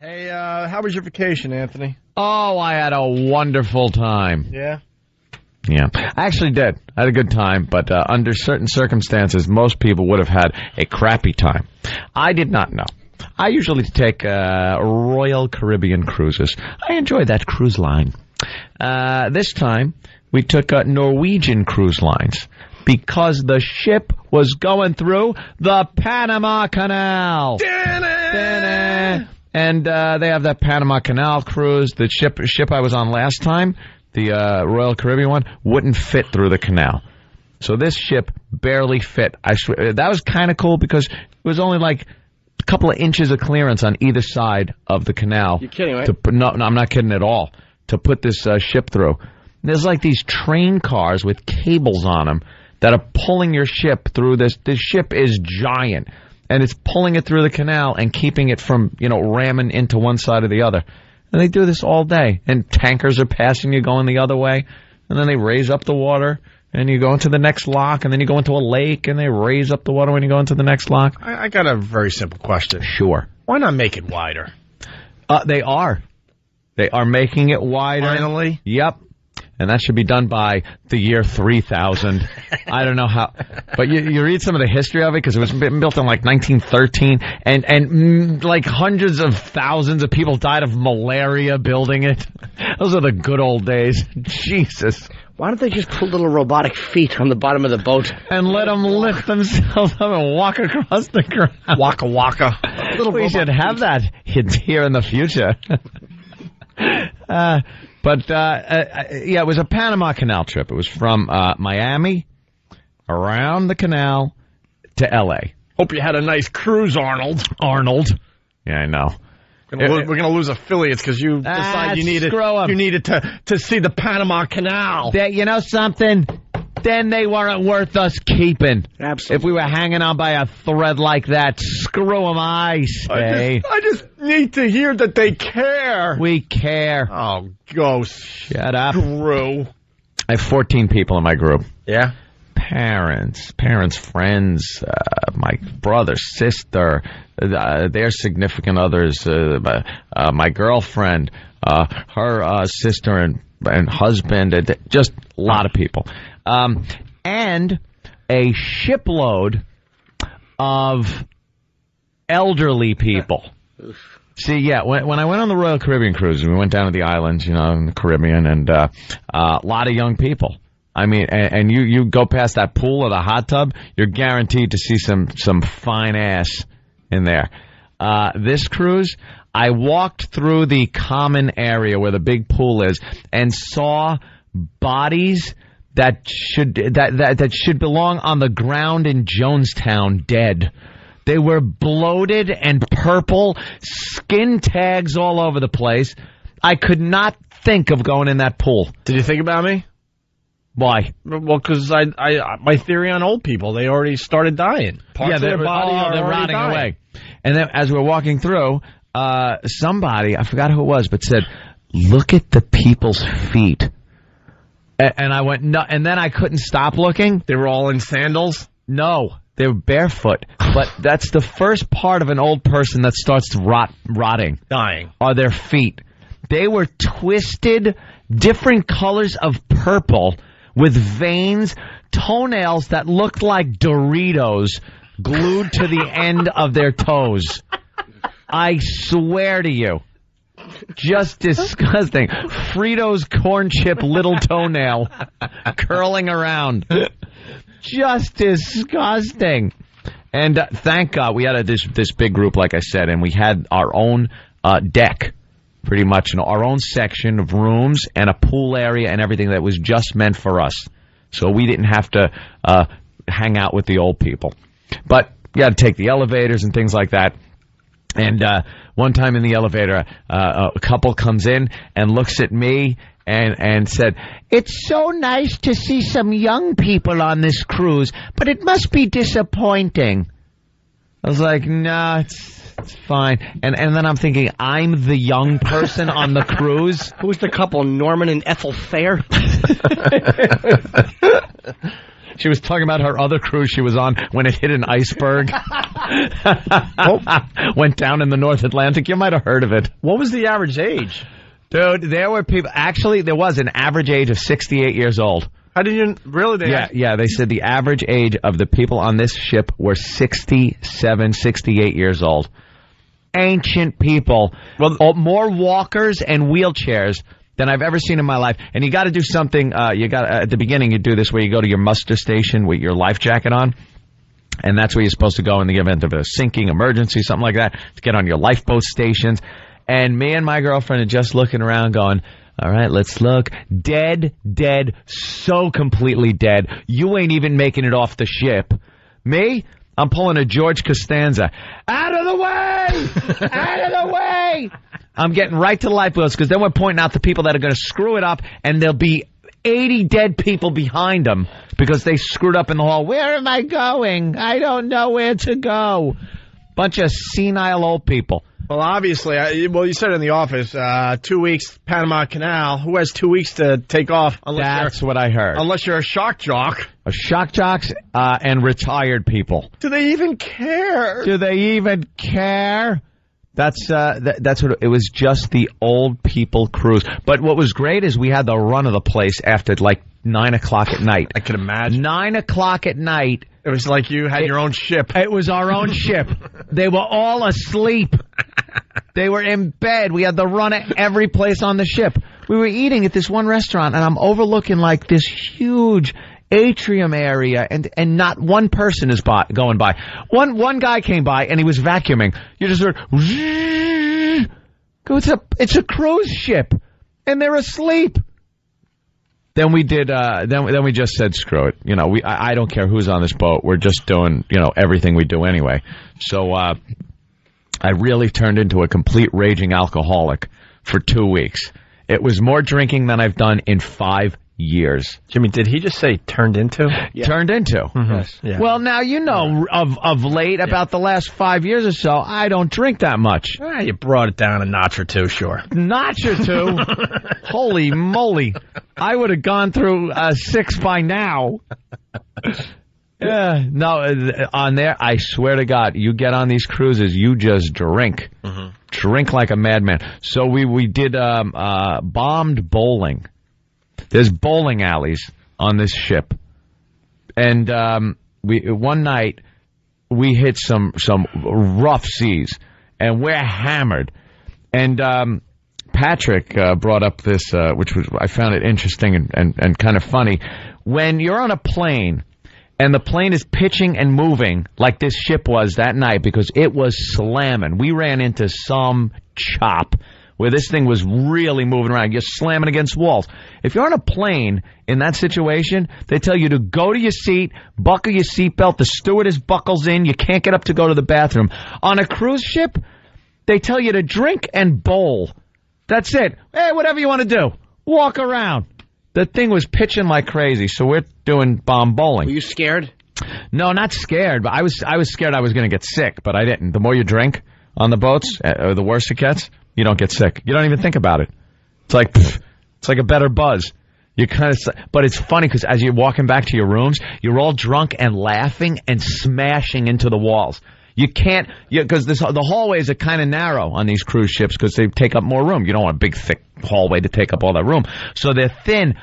Hey, how was your vacation, Anthony? Oh, I had a wonderful time. Yeah? Yeah, I actually did. I had a good time, but under certain circumstances, most people would have had a crappy time. I did not know. I usually take Royal Caribbean cruises. I enjoy that cruise line. This time, we took Norwegian Cruise Lines because the ship was going through the Panama Canal. And they have that Panama Canal cruise. The ship I was on last time, the Royal Caribbean one, wouldn't fit through the canal. So this ship barely fit. I swear, that was kind of cool because it was only like a couple of inches of clearance on either side of the canal. You're kidding, right? No, I'm not kidding at all. To put this ship through. There's like these train cars with cables on them that are pulling your ship through this. This ship is giant. And it's pulling it through the canal and keeping it from, ramming into one side or the other. And they do this all day. And tankers are passing you going the other way. And then they raise up the water. And you go into the next lock. And then you go into a lake. And they raise up the water when you go into the next lock. I got a very simple question. Sure. Why not make it wider? They are. They are making it wider. Finally? Yep. And that should be done by the year 3000. I don't know how. But you read some of the history of it, because it was built in like 1913, and like hundreds of thousands of people died of malaria building it. Those are the good old days. Jesus. Why don't they just put little robotic feet on the bottom of the boat? And let them lift themselves up and walk across the ground. Waka waka. We should have that here in the future. But it was a Panama Canal trip. It was from Miami, around the canal, to L.A. Hope you had a nice cruise, Arnold. Yeah, I know. We're going to lose affiliates because you decide you needed to see the Panama Canal. You know something? Then they weren't worth us keeping. Absolutely. If we were hanging on by a thread like that, screw them, I say. I just need to hear that they care. We care. Oh, go shut up. Screw. I have 14 people in my group. Yeah? Parents, friends, my brother, sister, their significant others, my girlfriend, her sister and husband, just a lot of people. And a shipload of elderly people. See, yeah, when I went on the Royal Caribbean cruise, we went down to the islands, in the Caribbean, and a lot of young people. I mean, and you go past that pool or the hot tub, you're guaranteed to see some fine ass in there. This cruise, I walked through the common area where the big pool is and saw bodies that should belong on the ground in Jonestown, dead. They were bloated and purple, skin tags all over the place. I could not think of going in that pool. Did you think about me? Why? Well, because my theory on old people, they already started dying. Parts of their body they're rotting dying. away. And then as we're walking through, somebody, I forgot who it was, but said, "Look at the people's feet." And I went, no, and then I couldn't stop looking. They were all in sandals? No, they were barefoot. But that's the first part of an old person that starts rotting. Dying. Are their feet. They were twisted, different colors of purple with veins, toenails that looked like Doritos glued to the end of their toes. I swear to you. Just disgusting. Frito's corn chip little toenail curling around. Just disgusting. And thank God we had this big group, like I said, and we had our own deck, pretty much, our own section of rooms and a pool area and everything that was just meant for us. So we didn't have to hang out with the old people. But you had to take the elevators and things like that. And one time in the elevator, a couple comes in and looks at me and said, "It's so nice to see some young people on this cruise, but it must be disappointing." I was like, "No, it's fine." And then I'm thinking, I'm the young person on the cruise. Who's the couple, Norman and Ethel Fair? She was talking about her other cruise she was on when it hit an iceberg. Went down in the North Atlantic. You might have heard of it. What was the average age? Dude, there were people. Actually, there was an average age of 68 years old. How did you really? Yeah. They said the average age of the people on this ship were 67, 68 years old. Ancient people. Well, more walkers and wheelchairs than I've ever seen in my life. And you got to do something. You got at the beginning. You do this where you go to your muster station with your life jacket on. And that's where you're supposed to go in the event of a sinking emergency, something like that, to get on your lifeboat stations. And me and my girlfriend are just looking around going, all right, let's look. Dead, so completely dead. You ain't even making it off the ship. Me? I'm pulling a George Costanza. Out of the way! Out of the way! I'm getting right to the lifeboats because then we're pointing out the people that are going to screw it up, and there'll be 80 dead people behind them because they screwed up in the hall. Where am I going? I don't know where to go. Bunch of senile old people. Well, obviously, you said in the office, 2 weeks, Panama Canal. Who has 2 weeks to take off? That's what I heard. Unless you're a shock jock. Shock jocks and retired people. Do they even care? That's what it was. Just the old people cruise. But what was great is we had the run of the place after like 9 o'clock at night. I could imagine. 9 o'clock at night. It was like you had your own ship. It was our own ship. They were all asleep. They were in bed. We had the run of every place on the ship. We were eating at this one restaurant, and I'm overlooking like this huge atrium area, and not one person is going by. One guy came by, and he was vacuuming. You just heard, it's a cruise ship, and they're asleep. Then we did. Then we just said, screw it. You know, I don't care who's on this boat. We're just doing, everything we do anyway. So I really turned into a complete raging alcoholic for 2 weeks. It was more drinking than I've done in 5 years. Jimmy, did he just say turned into? Yeah. Turned into. Mm-hmm. Yes. Yeah. Well, now of late, about the last 5 years or so, I don't drink that much. You brought it down a notch or two, sure. Notch or two? Holy moly. I would have gone through 6 by now. Yeah, no, on there, I swear to God, you get on these cruises, you just drink. Mm-hmm. Drink like a madman. So we did bombed bowling. There's bowling alleys on this ship. And one night, we hit some rough seas, and we're hammered. And Patrick brought up this, which I found it interesting and kind of funny. When you're on a plane, and the plane is pitching and moving like this ship was that night because it was slamming. We ran into some chop where this thing was really moving around. You're slamming against walls. If you're on a plane in that situation, they tell you to go to your seat, buckle your seatbelt, the stewardess buckles in, you can't get up to go to the bathroom. On a cruise ship, they tell you to drink and bowl. That's it. Hey, whatever you want to do. Walk around. The thing was pitching like crazy, so we're doing bomb bowling. Were you scared? No, not scared, but I was scared I was going to get sick, but I didn't. The more you drink on the boats, the worse it gets. You don't get sick. You don't even think about it. It's like a better buzz. You but it's funny because as you're walking back to your rooms, you're all drunk and laughing and smashing into the walls. You can't, because the hallways are kind of narrow on these cruise ships because they take up more room. You don't want a big, thick hallway to take up all that room. So they're thin,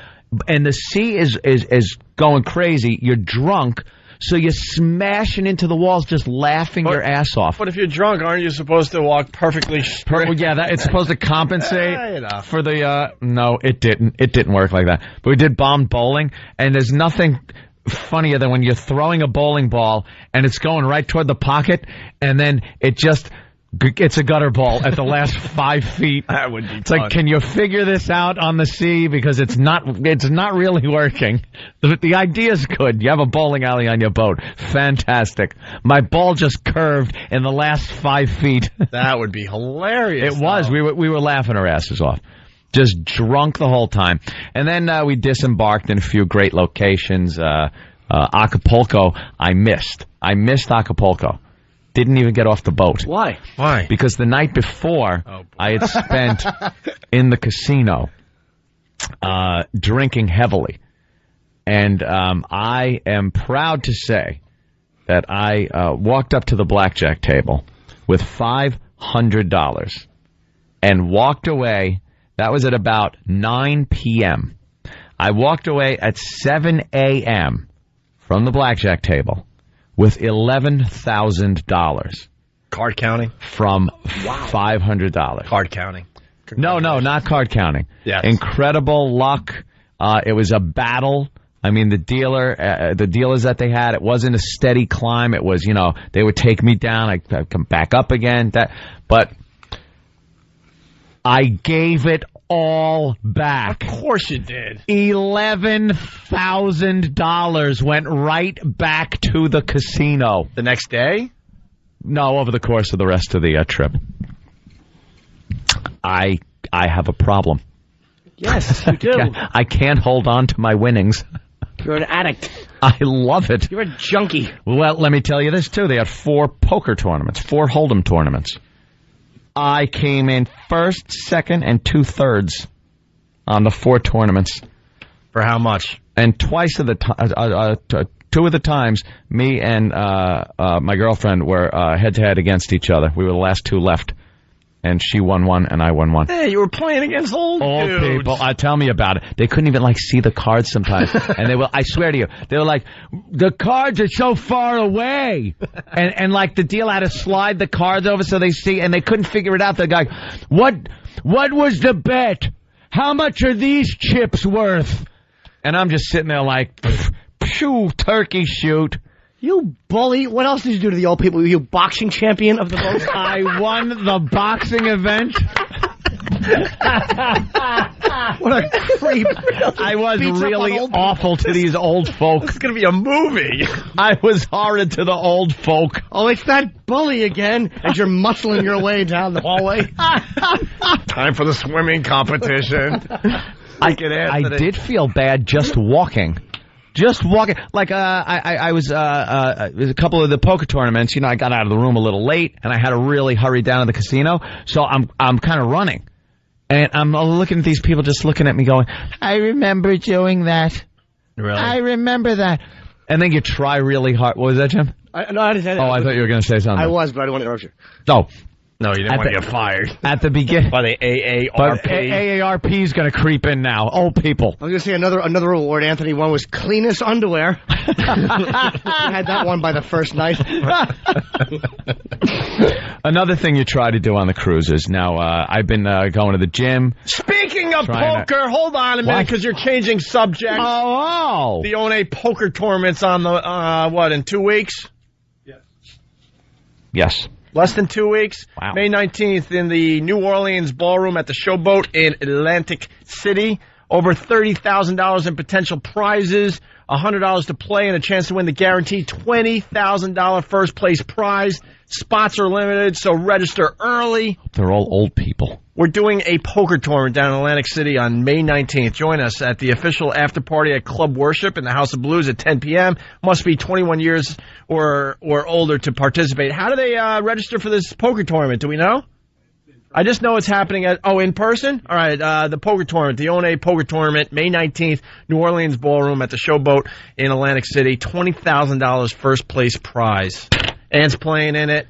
and the sea is going crazy. You're drunk, so you're smashing into the walls, just laughing your ass off. But if you're drunk, aren't you supposed to walk perfectly straight? Yeah, it's supposed to compensate for the. No, it didn't. It didn't work like that. But we did bombed bowling, and there's nothing funnier than when you're throwing a bowling ball and it's going right toward the pocket, and then it's a gutter ball at the last 5 feet. That would be It's fun. Like, can you figure this out on the sea? Because it's not really working. The idea's good. You have a bowling alley on your boat. Fantastic. My ball just curved in the last 5 feet. That would be hilarious. It was. We were laughing our asses off. Just drunk the whole time. And then we disembarked in a few great locations. Acapulco, I missed Acapulco. Didn't even get off the boat. Why? Because the night before, I had spent in the casino drinking heavily. And I am proud to say that I walked up to the blackjack table with $500 and walked away. That was at about 9 p.m. I walked away at 7 a.m. from the blackjack table with $11,000. Card counting? From $500. Card counting. No, not card counting. Yes. Incredible luck. It was a battle. I mean, the dealers that they had, it wasn't a steady climb. It was, they would take me down. I'd come back up again. But I gave it all back. Of course you did. $11,000 went right back to the casino. The next day? No, over the course of the rest of the trip. I have a problem. Yes, you do. I can't hold on to my winnings. You're an addict. I love it. You're a junkie. Well, let me tell you this, too. They had 4 poker tournaments, 4 Hold'em tournaments. I came in first, second, and 2/3 on the 4 tournaments. For how much? And twice of the 2 of the times, me and my girlfriend were head-to-head against each other. We were the last 2 left. And she won 1, and I won 1. Hey, you were playing against old dudes. People. Tell me about it. They couldn't even, see the cards sometimes. And they were, I swear to you, they were like, the cards are so far away. and the dealer had to slide the cards over so they see, and they couldn't figure it out. The guy, what was the bet? How much are these chips worth? And I'm just sitting there like, phew, turkey shoot. You bully. What else did you do to the old people? Were you boxing champion of the most? I won the boxing event. What a creep. I was really awful to these old folk. This is going to be a movie. I was horrid to the old folk. Oh, it's that bully again as you're muscling your way down the hallway. Time for the swimming competition. I did feel bad just walking. Just walking, I was a couple of the poker tournaments. I got out of the room a little late, and I had to really hurry down to the casino. So I'm kind of running, and I'm looking at these people, just looking at me, going, "I remember doing that. Really? I remember that." And then you try really hard. What was that, Jim? I didn't say that. Oh, I thought you were going to say something. I was, but I didn't want to interrupt you. Oh. No, you didn't want to get fired. At the beginning. By the AARP. But AARP is going to creep in now. Old people. I was going to say another award, Anthony. One was cleanest underwear. I had that one by the first night. Another thing you try to do on the cruises. Now, I've been going to the gym. Speaking of poker, hold on a minute, because you're changing subjects. Oh. The ONA poker tournament's on the, in 2 weeks? Yes. Less than 2 weeks. Wow. May 19th in the New Orleans Ballroom at the Showboat in Atlantic City. Over $30,000 in potential prizes, $100 to play, and a chance to win the guaranteed $20,000 first place prize. Spots are limited, so register early. They're all old people. We're doing a poker tournament down in Atlantic City on May 19th. Join us at the official after party at Club Worship in the House of Blues at 10 p.m. Must be 21 years or older to participate. How do they register for this poker tournament? Do we know? I just know it's happening in person? All right, the poker tournament, the ONA poker tournament, May 19th, New Orleans Ballroom at the Showboat in Atlantic City. $20,000 first place prize. Ant's playing in it.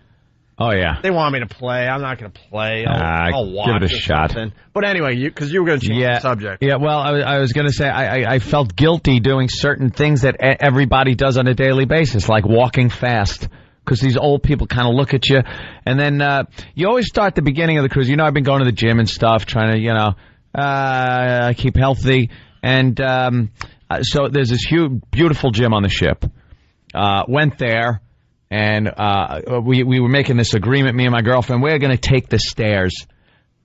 Oh, yeah. They want me to play. I'm not going to play. I'll watch. Give it a shot. Something. But anyway, because you were going to change the subject. Yeah, well, I was going to say I felt guilty doing certain things that everybody does on a daily basis, like walking fast. Because these old people kind of look at you. And then you always start the beginning of the cruise. I've been going to the gym and stuff, trying to, keep healthy. And so there's this huge, beautiful gym on the ship. Went there. And we were making this agreement, me and my girlfriend, we're going to take the stairs.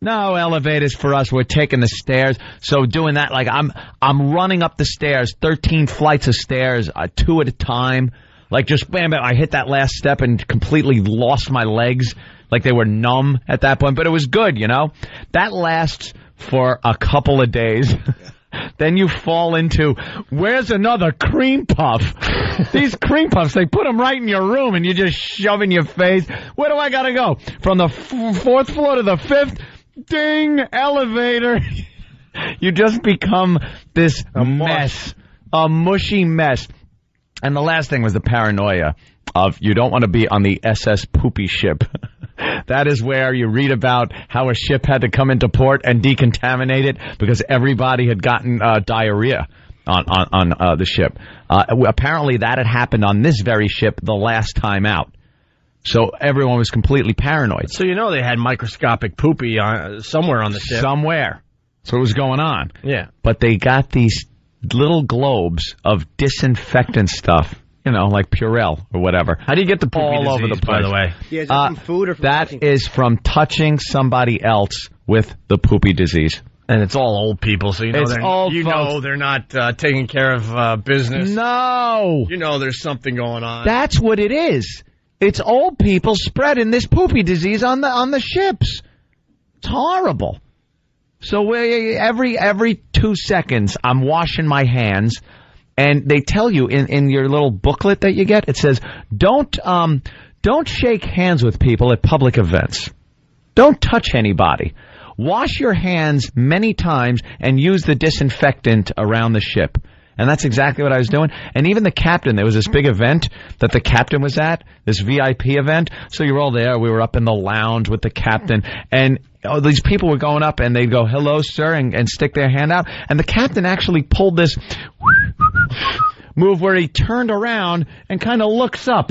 No elevators for us. We're taking the stairs. So doing that, I'm running up the stairs, 13 flights of stairs, 2 at a time. Just bam, bam. I hit that last step and completely lost my legs. They were numb at that point. But it was good, That lasts for a couple of days. Then you fall into, where's another cream puff? These cream puffs, they put them right in your room and you just shove in your face. Where do I got to go? From the 4th floor to the 5th? Ding, elevator. You just become this mess a mushy mess. And the last thing was the paranoia of you don't want to be on the SS Poopy ship. That is where you read about how a ship had to come into port and decontaminate it because everybody had gotten diarrhea on the ship. Apparently that had happened on this very ship the last time out. So everyone was completely paranoid. So you know they had microscopic poopy somewhere on the ship. Somewhere. So it was going on. Yeah. But they got these little globes of disinfectant stuff, you know, like Purell or whatever. How do you get the poopy all disease, over the place? by the way? Yeah, is that from food or from that touching? is from touching somebody else with the poopy disease. And it's all old people, so you know It's old folks. they're not taking care of business. No! You know there's something going on. That's what it is. It's old people spreading this poopy disease on the ships. It's horrible. So every 2 seconds, I'm washing my hands, and they tell you in your little booklet that you get, it says, don't shake hands with people at public events. Don't touch anybody. Wash your hands many times and use the disinfectant around the ship. And that's exactly what I was doing. And even the captain, there was this big event that the captain was at, this VIP event. So you were all there. We were up in the lounge with the captain. And these people were going up and they'd go, hello, sir, and stick their hand out. And the captain actually pulled this move where he turned around and kind of looks up.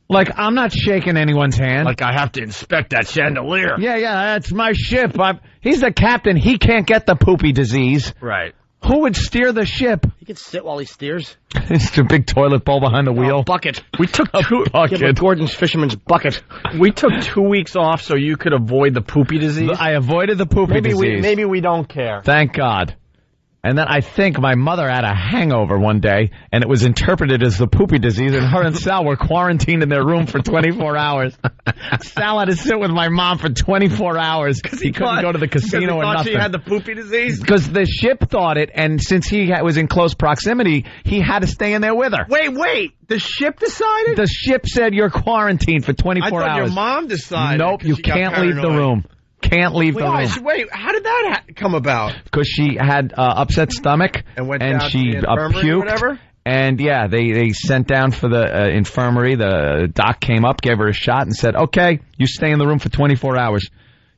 Like, I'm not shaking anyone's hand. Like I have to inspect that chandelier. Yeah, that's my ship. He's the captain. He can't get the poopy disease. Right. Who would steer the ship? He can sit while he steers. It's a big toilet bowl behind the wheel. A bucket. We took two. Give him Gordon's fisherman's bucket. We took 2 weeks off so you could avoid the poopy disease. I avoided the poopy disease. Maybe we don't care. Thank God. And then I think my mother had a hangover one day, and it was interpreted as the poopy disease, and her and Sal were quarantined in their room for 24 hours. Sal had to sit with my mom for 24 hours because he couldn't go to the casino or nothing. She had the poopy disease? Because the ship thought it, and since he was in close proximity, he had to stay in there with her. Wait. The ship decided? The ship said you're quarantined for 24 I thought hours. Your mom decided. Nope, you can't leave the room. Can't leave the room. Wait, how did that come about? Because she had upset stomach and went down she to the infirmary puked. Or whatever? And yeah, they sent down for the infirmary. The doc came up, gave her a shot, and said, "Okay, you stay in the room for 24 hours.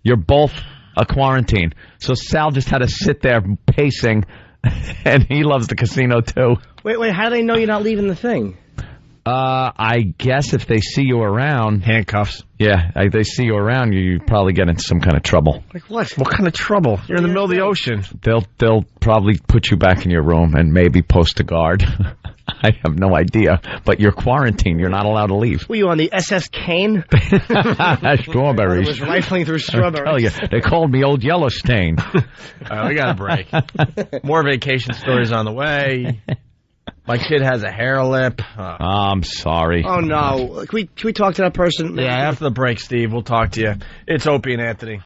You're both a quarantine." So Sal just had to sit there pacing, and he loves the casino too. Wait, how do they know you're not leaving the thing? I guess if they see you around, handcuffs. Yeah, they see you around, you probably get into some kind of trouble. Like what? What kind of trouble? You're in the middle of the ocean. They'll probably put you back in your room and maybe post a guard. I have no idea, but you're quarantined. You're not allowed to leave. Were you on the SS Kane? Strawberries. I was rifling through strawberries. I tell you, they called me Old Yellowstain. We got a break. More vacation stories on the way. My kid has a hair lip. I'm sorry. Oh, no. Can we talk to that person? Yeah, after the break, Steve. We'll talk to you. It's Opie and Anthony.